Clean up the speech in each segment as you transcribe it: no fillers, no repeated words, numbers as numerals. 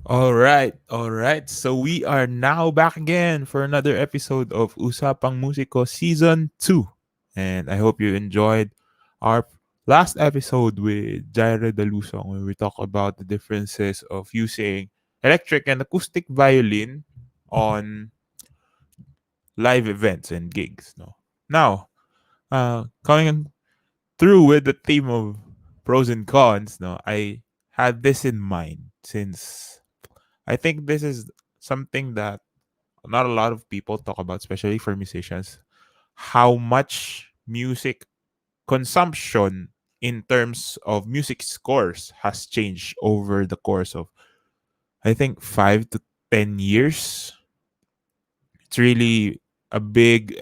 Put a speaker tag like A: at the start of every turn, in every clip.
A: All right. So we are now back again for another episode of Usapang Musiko Season 2. And I hope you enjoyed our last episode with Jairo Dalusong where we talk about the differences of using electric and acoustic violin on live events and gigs. No. Now, coming through with the theme of pros and cons, no, I had this in mind since I think this is something that not a lot of people talk about, especially for musicians, how much music consumption in terms of music scores has changed over the course of, I think, 5 to 10 years. It's really a big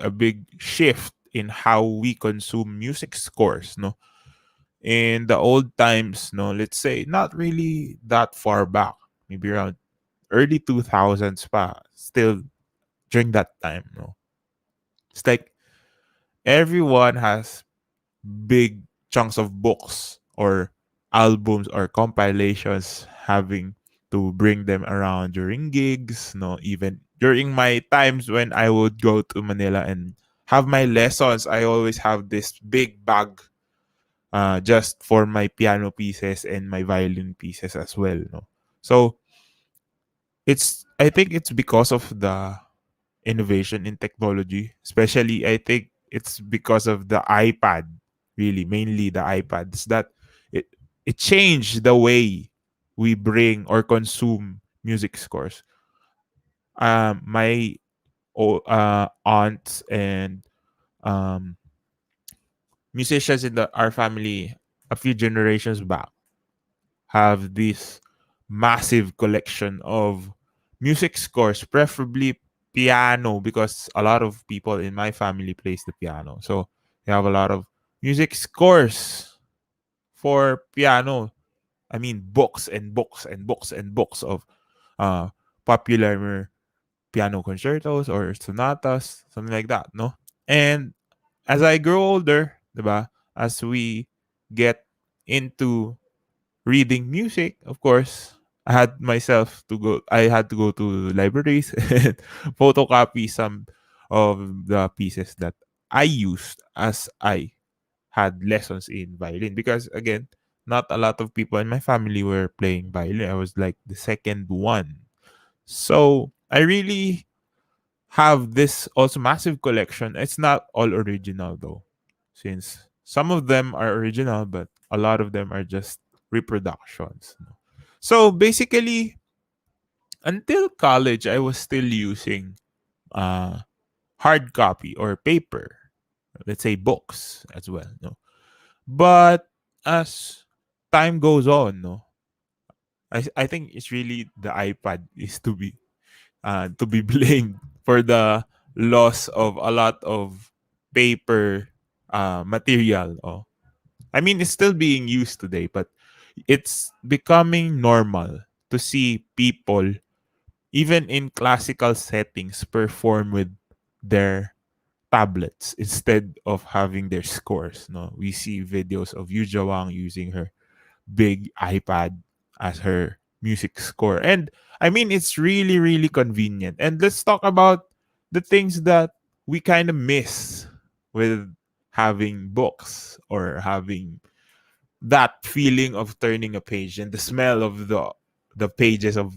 A: shift in how we consume music scores. No, in the old times, no, let's say not really that far back, maybe around early 2000s pa, still during that time, no, it's like everyone has big chunks of books or albums or compilations having to bring them around during gigs, no, even during my times when I would go to Manila and have my lessons. I always have this big bag just for my piano pieces and my violin pieces as well, no. So it's I think it's because of the innovation in technology. Especially, I think it's because of the iPad, really, mainly the iPads, that it it changed the way we bring or consume music scores. My aunts and um, musicians in our family a few generations back have this massive collection of music scores, preferably piano, because a lot of people in my family plays the piano. So they have a lot of music scores for piano. I mean, books and books and books and books of uh, popular piano concertos or sonatas, something like that, no? And as I grow older, diba, as we get into reading music, of course, I had to go to libraries and photocopy some of the pieces that I used as I had lessons in violin, because again, not a lot of people in my family were playing violin. I was like the second one. So I really have this also massive collection. It's not all original though, since some of them are original, but a lot of them are just reproductions. No? So basically, until college, I was still using uh, hard copy or paper, let's say books as well. No, but as time goes on, no, I think it's really the iPad is to be blamed for the loss of a lot of paper material. Oh. I mean, it's still being used today, but it's becoming normal to see people, even in classical settings, perform with their tablets instead of having their scores. No, we see videos of Yu Jawang using her big iPad as her music score. And I mean, it's really, really convenient. And let's talk about the things that we kind of miss with having books or having that feeling of turning a page and the smell of the pages of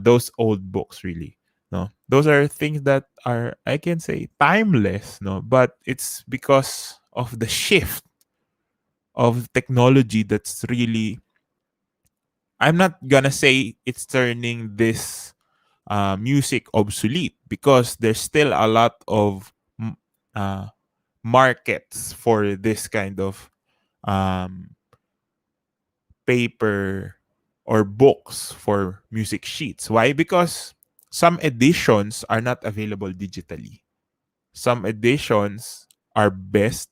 A: those old books, really. No, those are things that are, I can say, timeless. No, but it's because of the shift of technology that's really, I'm not gonna say it's turning this music obsolete, because there's still a lot of uh, markets for this kind of um, paper or books for music sheets. Why? Because some editions are not available digitally. Some editions are best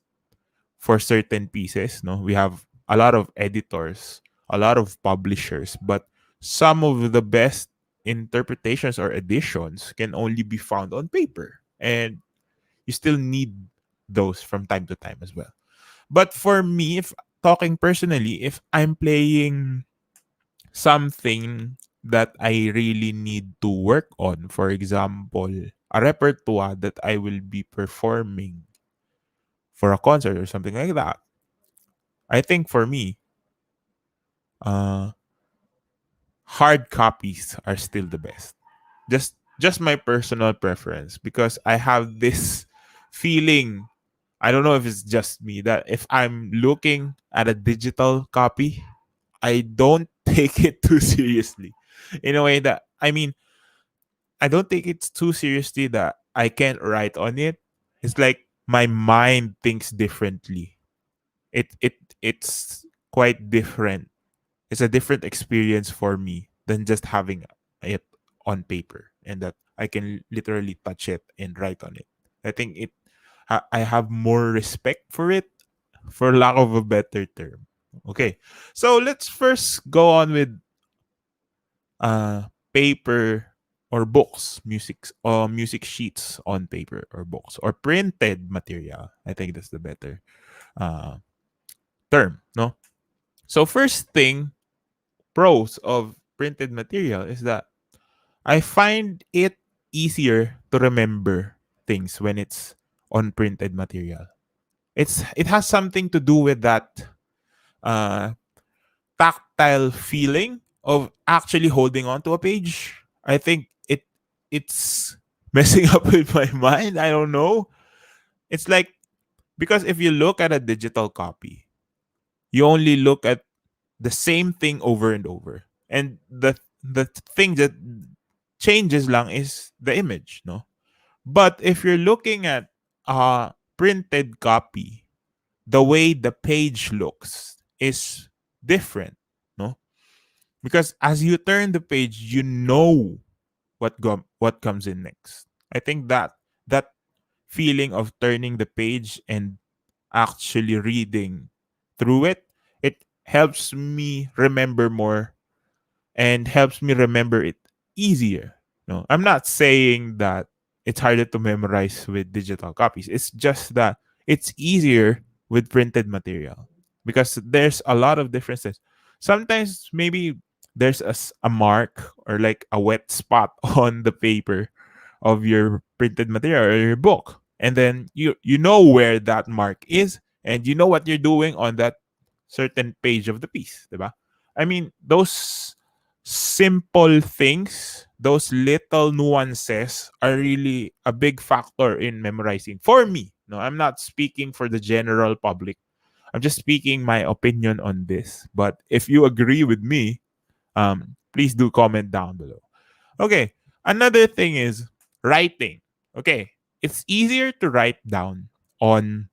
A: for certain pieces. No, we have a lot of editors, a lot of publishers, but some of the best interpretations or editions can only be found on paper, and you still need those from time to time as well. But for me, if talking personally, if I'm playing something that I really need to work on. For example, a repertoire that I will be performing for a concert or something like that. I think for me, uh, hard copies are still the best. Just my personal preference, because I have this feeling, I don't know if it's just me, that if I'm looking at a digital copy, I don't take it too seriously. In a way that, I mean, I don't take it too seriously that I can't write on it. It's like my mind thinks differently. It's quite different. It's a different experience for me than just having it on paper, and that I can literally touch it and write on it. I think I have more respect for it, for lack of a better term. Okay. So let's first go on with uh paper or books, music sheets on paper or books, or printed material. I think that's the better uh term, no? So first thing, pros of printed material is that I find it easier to remember things when it's on printed material. It has something to do with that uh tactile feeling of actually holding on to a page. I think it's messing up with my mind. I don't know. It's like, because if you look at a digital copy, you only look at the same thing over and over. And the thing that changes lang is the image, no? But if you're looking at a printed copy, the way the page looks is different, no? Because as you turn the page, you know what comes in next. I think that feeling of turning the page and actually reading through it, it helps me remember more and helps me remember it easier. No, I'm not saying that it's harder to memorize with digital copies. It's just that it's easier with printed material, because there's a lot of differences. Sometimes maybe there's a mark or like a wet spot on the paper of your printed material or your book, and then you know where that mark is, and you know what you're doing on that certain page of the piece, diba? I mean, those simple things, those little nuances are really a big factor in memorizing for me. No, I'm not speaking for the general public. I'm just speaking my opinion on this. But if you agree with me, please do comment down below. Okay, another thing is writing. Okay, it's easier to write down on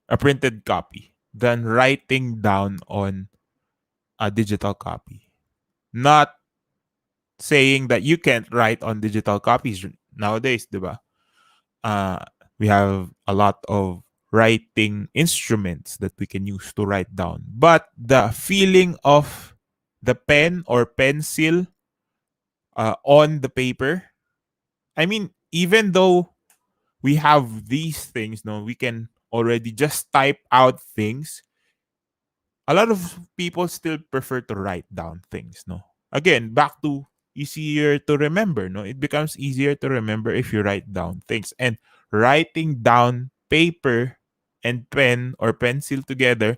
A: a printed copy than writing down on a digital copy. Not saying that you can't write on digital copies nowadays, diba? Uh, we have a lot of writing instruments that we can use to write down. But the feeling of the pen or pencil on the paper, I mean, even though we have these things, no, we can already just type out things. A lot of people still prefer to write down things, no? Again, back to easier to remember, no? It becomes easier to remember if you write down things. And writing down paper and pen or pencil together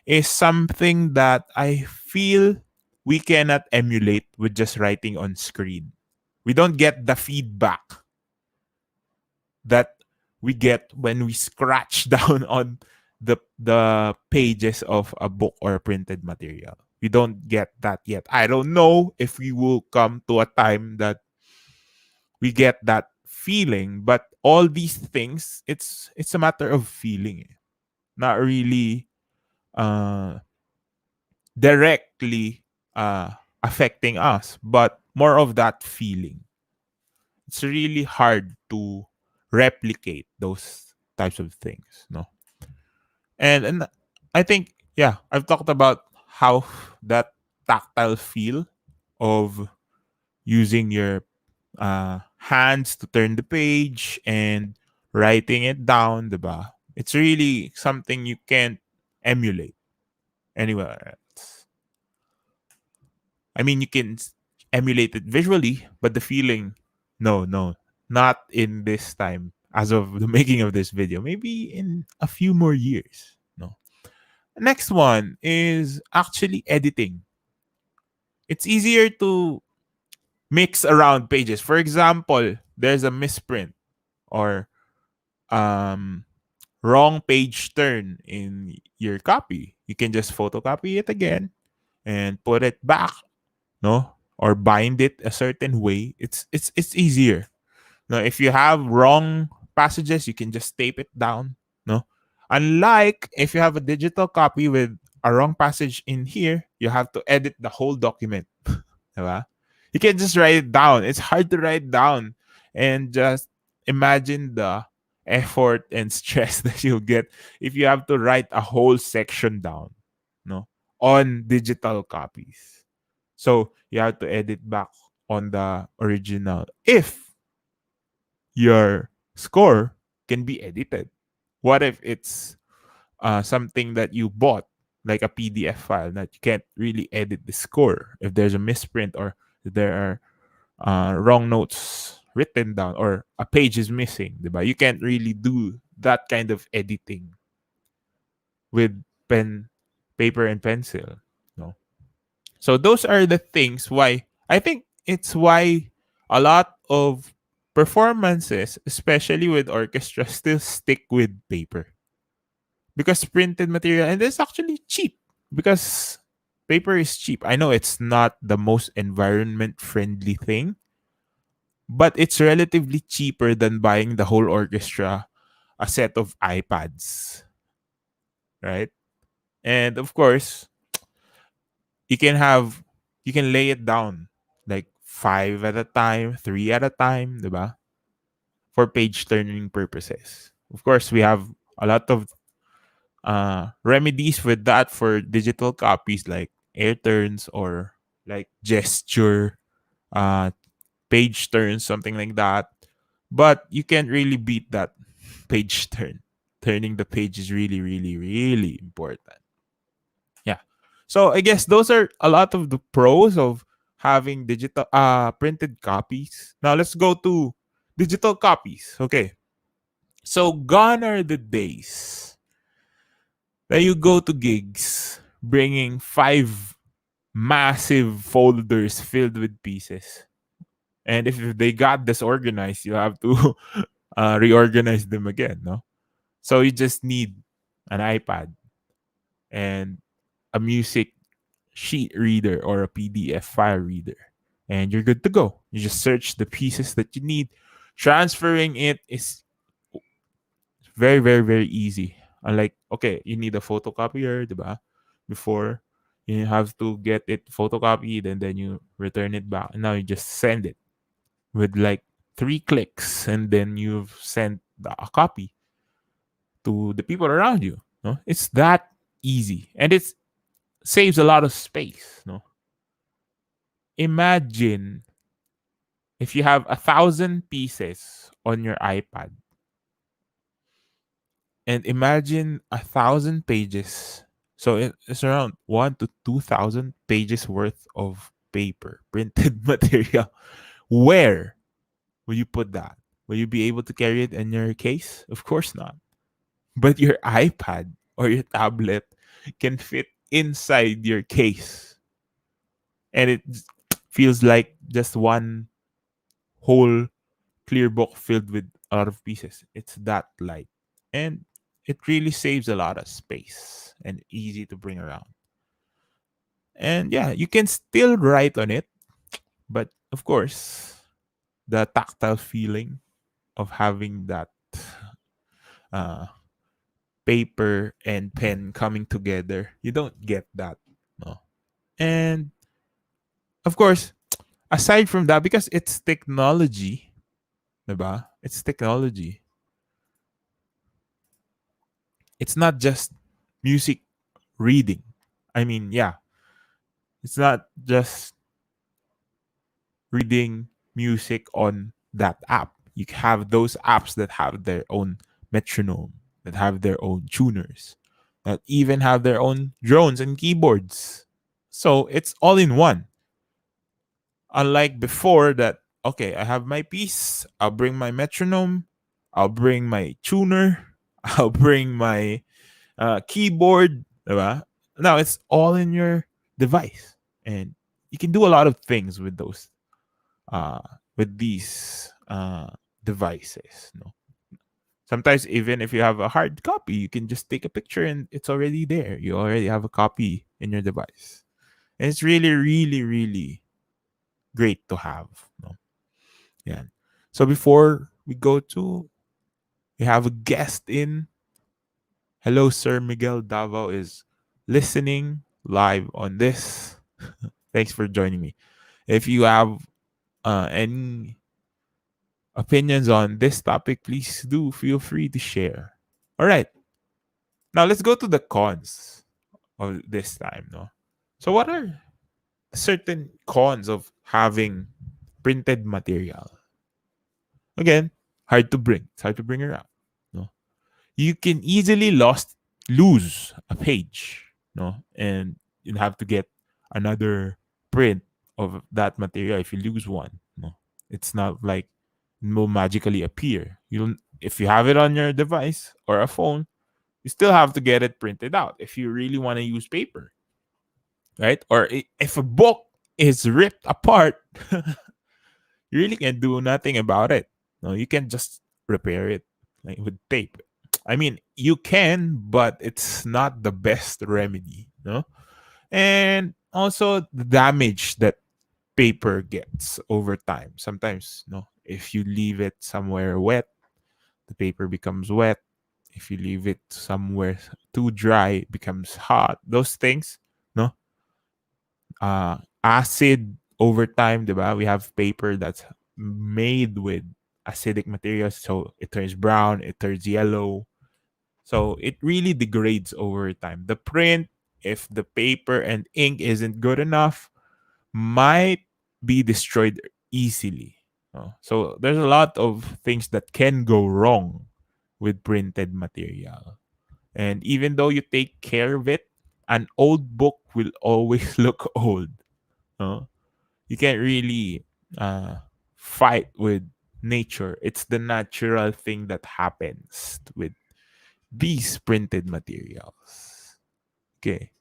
A: is something that I feel we cannot emulate with just writing on screen. We don't get the feedback that we get when we scratch down on the pages of a book or printed material. We don't get that yet. I don't know if we will come to a time that we get that feeling, but all these things, it's a matter of feeling, not really uh directly affecting us, but more of that feeling. It's really hard to replicate those types of things, no? And I think, yeah, I've talked about how that tactile feel of using your hands to turn the page and writing it down, diba? It's really something you can't emulate anywhere else. I mean, you can. emulate it visually, but the feeling, no, no, not in this time. As of the making of this video, maybe in a few more years. No. Next one is actually editing. It's easier to mix around pages. For example, there's a misprint or um wrong page turn in your copy. You can just photocopy it again and put it back, no? Or bind it a certain way. It's easier. Now, if you have wrong passages, you can just tape it down, no? Unlike if you have a digital copy with a wrong passage in here, you have to edit the whole document. Diba? You can just write it down. It's hard to write down. And just imagine the effort and stress that you'll get if you have to write a whole section down, no, on digital copies. So you have to edit back on the original if your score can be edited. What if it's something that you bought, like a PDF file that you can't really edit the score? If there's a misprint or there are wrong notes written down or a page is missing, diba? You can't really do that kind of editing with pen, paper, and pencil. No. So those are the things why I think it's why a lot of performances, especially with orchestra, still stick with paper because printed material and it's actually cheap because paper is cheap. I know it's not the most environment friendly thing, but it's relatively cheaper than buying the whole orchestra a set of iPads, right? And of course, you can have you can lay it down like five at a time, three at a time, diba? For page turning purposes. Of course, we have a lot of remedies with that for digital copies like air turns or like gesture uh, page turns, something like that. But you can't really beat that page turn. Turning the page is really, really, really important. Yeah. So I guess those are a lot of the pros of having digital printed copies. Now let's go to digital copies. Okay. So gone are the days that you go to gigs bringing five massive folders filled with pieces. And if they got disorganized, you have to reorganize them again, no? So you just need an iPad and a music sheet reader or a PDF file reader, and you're good to go. You just search the pieces that you need. Transferring it is very, very, very easy. Unlike, okay, you need a photocopier, diba? Before, you have to get it photocopied and then you return it back. And now you just send it with like three clicks, and then you've sent a copy to the people around you. No, it's that easy, and it saves a lot of space. No, imagine if you have 1,000 pieces on your iPad, and imagine 1,000 pages. So it's around 1 to 2,000 pages worth of paper, printed material. Where will you put that? Will you be able to carry it in your case? Of course not. But your iPad or your tablet can fit inside your case, and it feels like just one whole clear book filled with a lot of pieces. It's that light, and it really saves a lot of space and easy to bring around. And yeah, you can still write on it, but of course, the tactile feeling of having that uh, paper and pen coming together, you don't get that. No. And of course, aside from that, because it's technology, diba? It's technology. It's not just music reading. I mean, yeah, it's not just reading music on that app. You have those apps that have their own metronome, that have their own tuners, that even have their own drones and keyboards. So it's all in one. Unlike before, that okay, I have my piece, I'll bring my metronome, I'll bring my tuner, I'll bring my keyboard, diba? Now it's all in your device, and you can do a lot of things with those uh with these devices. No, sometimes even if you have a hard copy, you can just take a picture and it's already there. You already have a copy in your device, and it's really, really, really great to have. No, yeah. So before we go to, we have a guest in. Hello, Sir Miguel Davao is listening live on this. Thanks for joining me. If you have any opinions on this topic, please do feel free to share. All right, now let's go to the cons of this time. No, so what are certain cons of having printed material? Again, hard to bring. It's hard to bring around. No, you can easily lose a page, no, and you have to get another print of that material if you lose one. No, it's not like it will magically appear. You'll If you have it on your device or a phone, you still have to get it printed out if you really want to use paper, right? Or if a book is ripped apart, you really can't do nothing about it. No, you can just repair it like with tape. I mean, you can, but it's not the best remedy, no? And also the damage that paper gets over time. Sometimes, no, if you leave it somewhere wet, the paper becomes wet. If you leave it somewhere too dry, it becomes hot. Those things, no, acid over time, diba? We have paper that's made with acidic materials, so it turns brown, it turns yellow. So it really degrades over time. The print, if the paper and ink isn't good enough, might be destroyed easily. So there's a lot of things that can go wrong with printed material. And even though you take care of it, an old book will always look old. No? You can't really fight with nature. It's the natural thing that happens with these printed materials. Okay.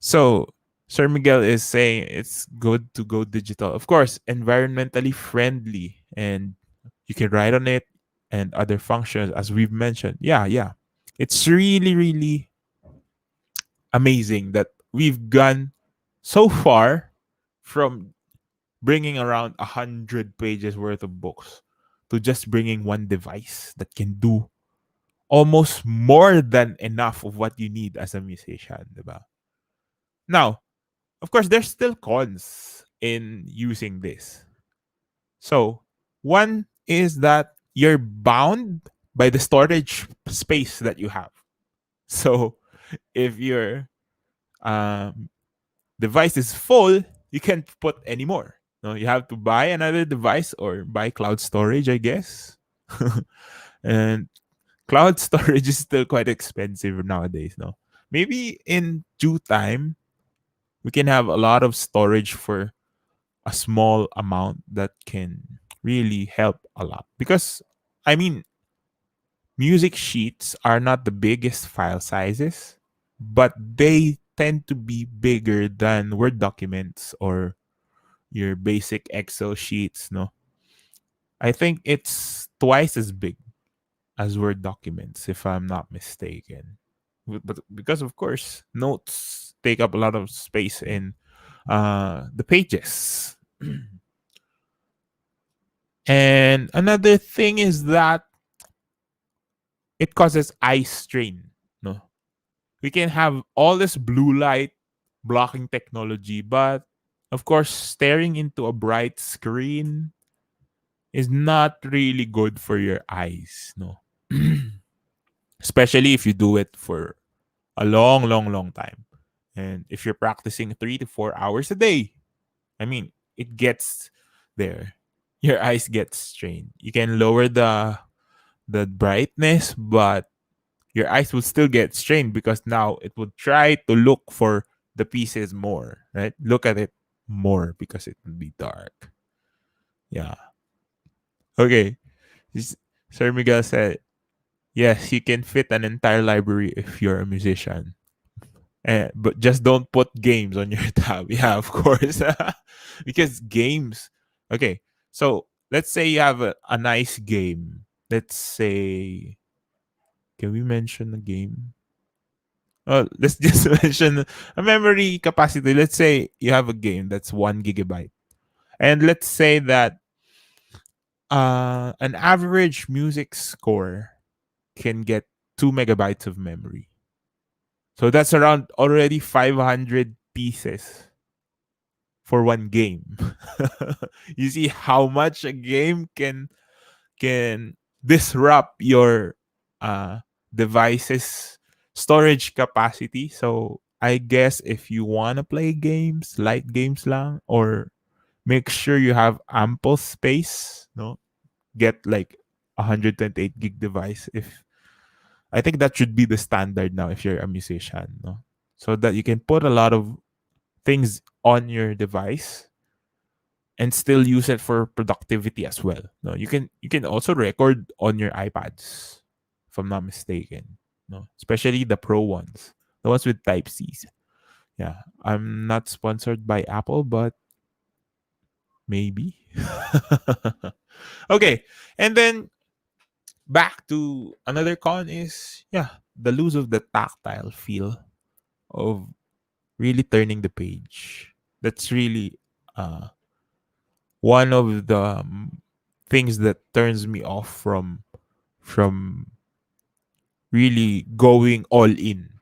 A: So Sir Miguel is saying it's good to go digital. Of course, environmentally friendly, and you can write on it and other functions as we've mentioned. Yeah, yeah. It's really, really amazing that we've gone so far from bringing around 100 pages worth of books to just bringing one device that can do almost more than enough of what you need as a musician, diba? Now, of course, there's still cons in using this. So, one is that you're bound by the storage space that you have. So, if your um, device is full, you can't put any more. No, you have to buy another device or buy cloud storage, I guess. And cloud storage is still quite expensive nowadays. No, maybe in due time we can have a lot of storage for a small amount that can really help a lot. Because I mean, music sheets are not the biggest file sizes, but they tend to be bigger than Word documents or your basic Excel sheets. No, I think it's twice as big as Word documents, if I'm not mistaken. But because of course notes take up a lot of space in the pages. And another thing is that it causes eye strain. No, we can have all this blue light blocking technology, but of course, staring into a bright screen is not really good for your eyes. No, especially if you do it for a long, long, long time. And if you're practicing 3 to 4 hours a day, I mean, it gets there. Your eyes get strained. You can lower the brightness, but your eyes will still get strained because now it would try to look for the pieces more, right? Look at it. more because it would be dark. Yeah. Okay. S- Sir Miguel said, yes, you can fit an entire library if you're a musician. But just don't put games on your tab. Yeah, of course. Because games. Okay. So let's say you have a nice game. Let's say, can we mention a game? Oh, let's just mention a memory capacity. Let's say you have a game that's 1 gigabyte. And let's say that an average music score can get 2 megabytes of memory. So that's around already 500 pieces for one game. You see how much a game can disrupt your uh, device's storage capacity. So I guess if you want to play games, light games lang, or make sure you have ample space, no, get like 128 gig device. If I think that should be the standard now if you're a musician, no, so that you can put a lot of things on your device and still use it for productivity as well. No, you can also record on your iPads, if I'm not mistaken. No, especially the pro ones, the ones with Type C's. Yeah, I'm not sponsored by Apple, but maybe. Okay, and then back to another con is, yeah, the lose of the tactile feel of really turning the page. That's really uh one of the things that turns me off from really going all in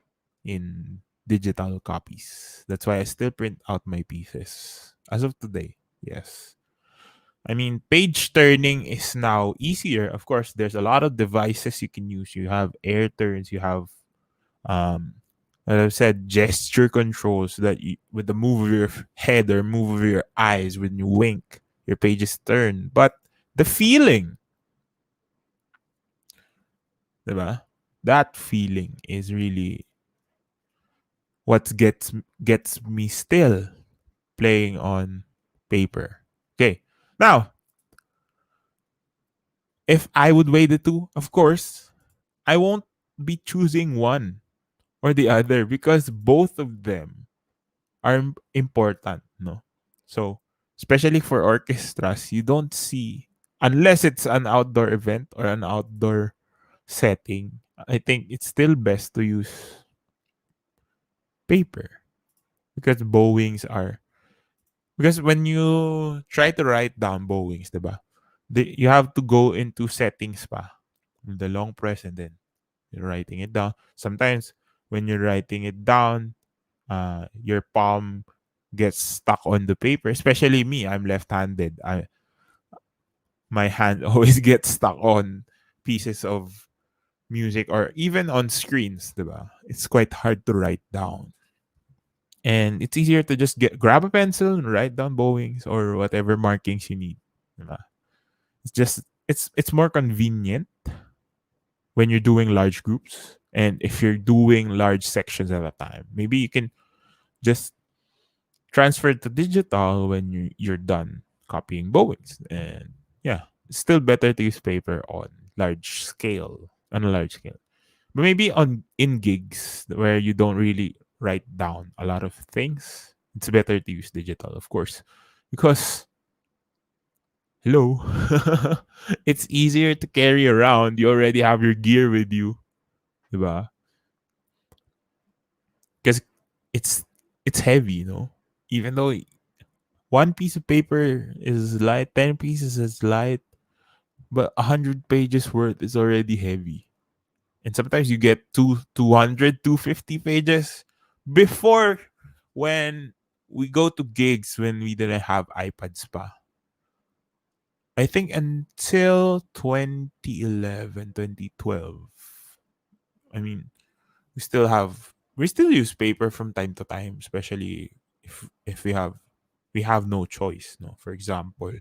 A: digital copies. That's why I still print out my pieces as of today. Yes. I mean, page turning is now easier. Of course, there's a lot of devices you can use. You have air turns, you have um as I've said, gesture controls that you, with the move of your head or move of your eyes when you wink, your pages turn. But the feeling, diba? That feeling is really what gets me still playing on paper. Okay. Now, if I would weigh the two, of course, I won't be choosing one or the other because both of them are important, no? So, especially for orchestras, you don't see unless it's an outdoor event or an outdoor setting. I think it's still best to use paper because bowings are because when you try to write down bowings, diba? You have to go into settings pa, the long press and then you're writing it down. Sometimes when you're writing it down, your palm gets stuck on the paper. Especially me, I'm left-handed. My hand always gets stuck on pieces of music or even on screens, diba? It's quite hard to write down. And it's easier to just grab a pencil and write down bowings or whatever markings you need. Diba? It's just it's more convenient when you're doing large groups and if you're doing large sections at a time. Maybe you can just transfer to digital when you're done copying bowings. And yeah, it's still better to use paper on a large scale. But maybe on in gigs where you don't really write down a lot of things, it's better to use digital, of course. Because hello, it's easier to carry around. You already have your gear with you, diba? Because it's it's heavy, Even though one piece of paper is light, 10 pieces is light, but 100 pages worth is already heavy. And sometimes you get 200, 250 pages. Before, when we go to gigs when we didn't have iPads pa, I think until 2011, 2012. I mean, we still use paper from time to time, especially if we have no choice, no. For example,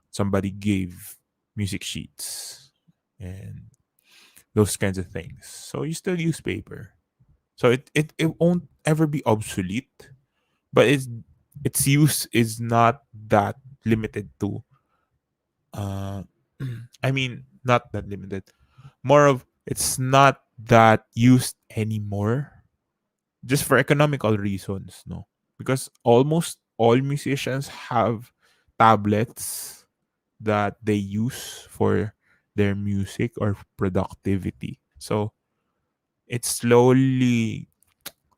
A: somebody gave music sheets and those kinds of things. So you still use paper. So it won't ever be obsolete, but its use is not that limited to uh I mean, not that limited, more of it's not that used anymore just for economical reasons, no, because almost all musicians have tablets that they use for their music or productivity. So it's slowly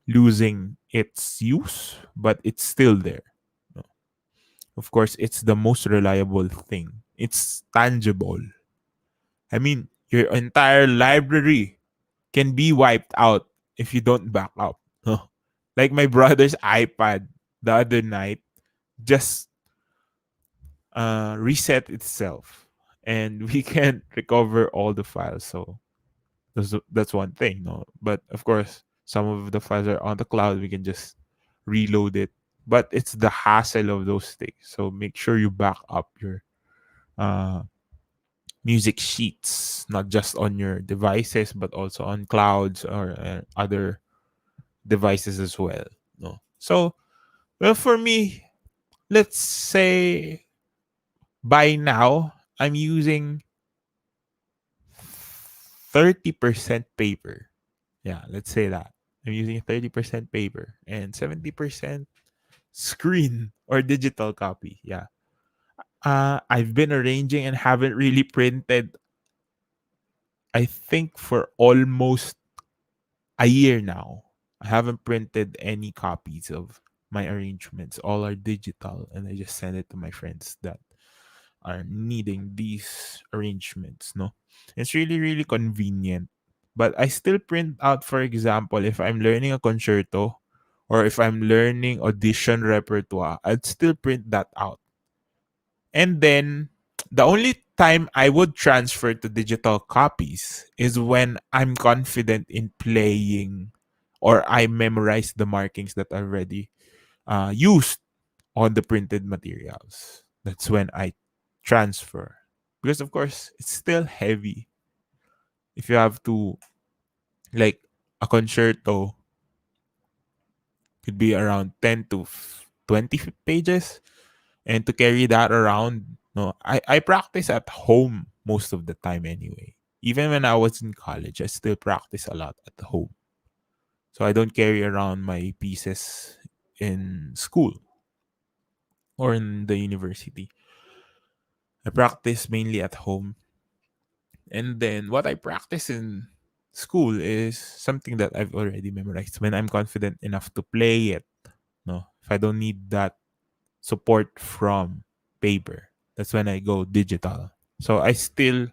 A: losing its use, but it's still there. No. Of course, it's the most reliable thing. It's tangible. I mean, your entire library can be wiped out if you don't back up. No. Like my brother's iPad the other night just reset itself and we can't recover all the files. So that's one thing, no. But of course, some of the files are on the cloud. We can just reload it. But it's the hassle of those things. So make sure you back up your uh, music sheets, not just on your devices, but also on clouds or other devices as well. No. So well, for me, let's say by now I'm using 30% paper. Yeah, let's say that. I'm using 30% paper and 70% screen or digital copy. Yeah. I've been arranging and haven't really printed, I think, for almost a year now. I haven't printed any copies of my arrangements. All are digital, and I just send it to my friends that are needing these arrangements. No, it's really really convenient. But I still print out, for example, if I'm learning a concerto or if I'm learning audition repertoire, I'd still print that out. And then the only time I would transfer to digital copies is when I'm confident in playing or I memorize the markings that are already used on the printed materials. That's when I transfer. Because, of course, it's still heavy. If you have to, like, a concerto could be around 10 to 20 pages. And to carry that around, no, I practice at home most of the time anyway. Even when I was in college, I still practice a lot at home. So I don't carry around my pieces in school or in the university. I practice mainly at home. And then what I practice in school is something that I've already memorized when I'm confident enough to play it. No, if I don't need that support from paper, that's when I go digital. So I still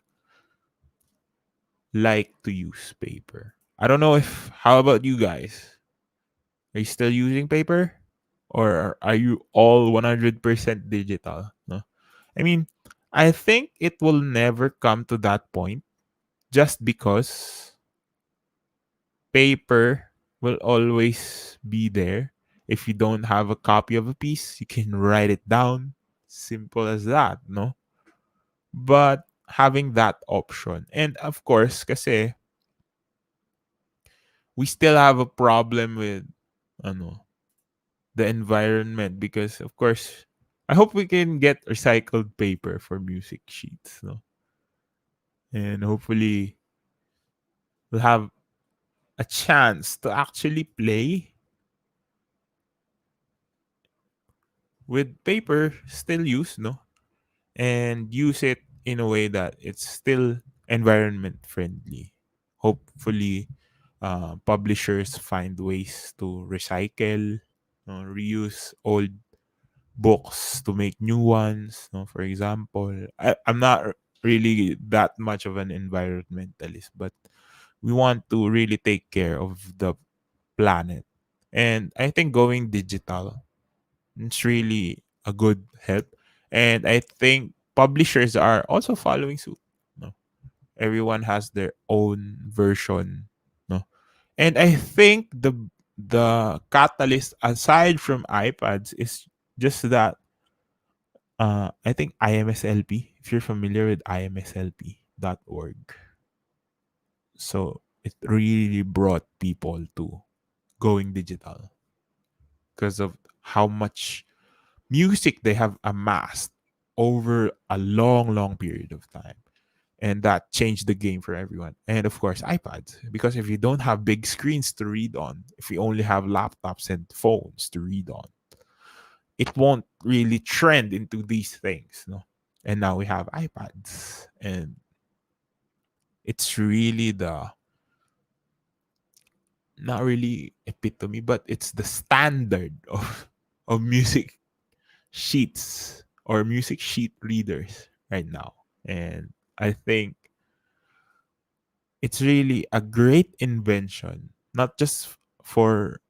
A: like to use paper. I don't know if, how about you guys? Are you still using paper? Or are you all 100% digital? No. I mean, I think it will never come to that point just because paper will always be there. If you don't have a copy of a piece, you can write it down. Simple as that, no? But having that option. And of course, kasi we still have a problem with ano, the environment because of course I hope we can get recycled paper for music sheets, no? And hopefully we'll have a chance to actually play with paper still used, no? And use it in a way that it's still environment friendly. Hopefully, publishers find ways to recycle, reuse old books to make new ones. For example, I'm not really that much of an environmentalist, but we want to really take care of the planet. And I think going digital, it's really a good help. And I think publishers are also following suit. No? Everyone has their own version. No? And I think the catalyst aside from iPads is just that I think IMSLP, if you're familiar with imslp.org. So it really brought people to going digital because of how much music they have amassed over a long, long period of time. And that changed the game for everyone. And of course, iPads. Because if you don't have big screens to read on, if you only have laptops and phones to read on, it won't really trend into these things. No? And now we have iPads. And it's really the, not really epitome, but it's the standard of music sheets or music sheet readers right now. And I think it's really a great invention, not just for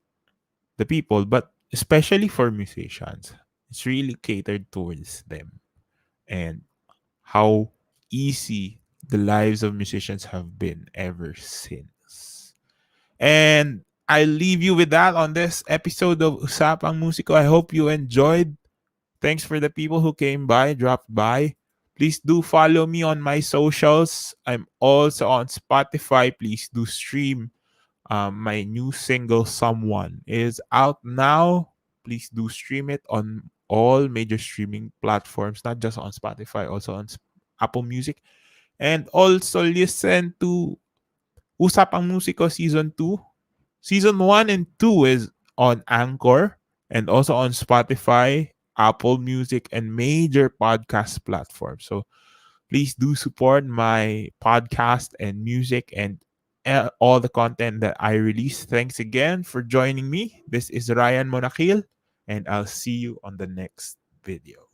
A: the people, but especially for musicians. It's really catered towards them and how easy the lives of musicians have been ever since. And I leave you with that on this episode of Usapang Musiko. I hope you enjoyed. Thanks for the people who came by, dropped by. Please do follow me on my socials. I'm also on Spotify. Please do stream. My new single, Someone, is out now. Please do stream it on all major streaming platforms, not just on Spotify, also on Apple Music. And also listen to Usapang Musiko Season 2. Season 1 and 2 is on Anchor and also on Spotify, Apple Music, and major podcast platforms. So please do support my podcast and music and all the content that I release. Thanks again for joining me. This is Ryan Monakil, and I'll see you on the next video.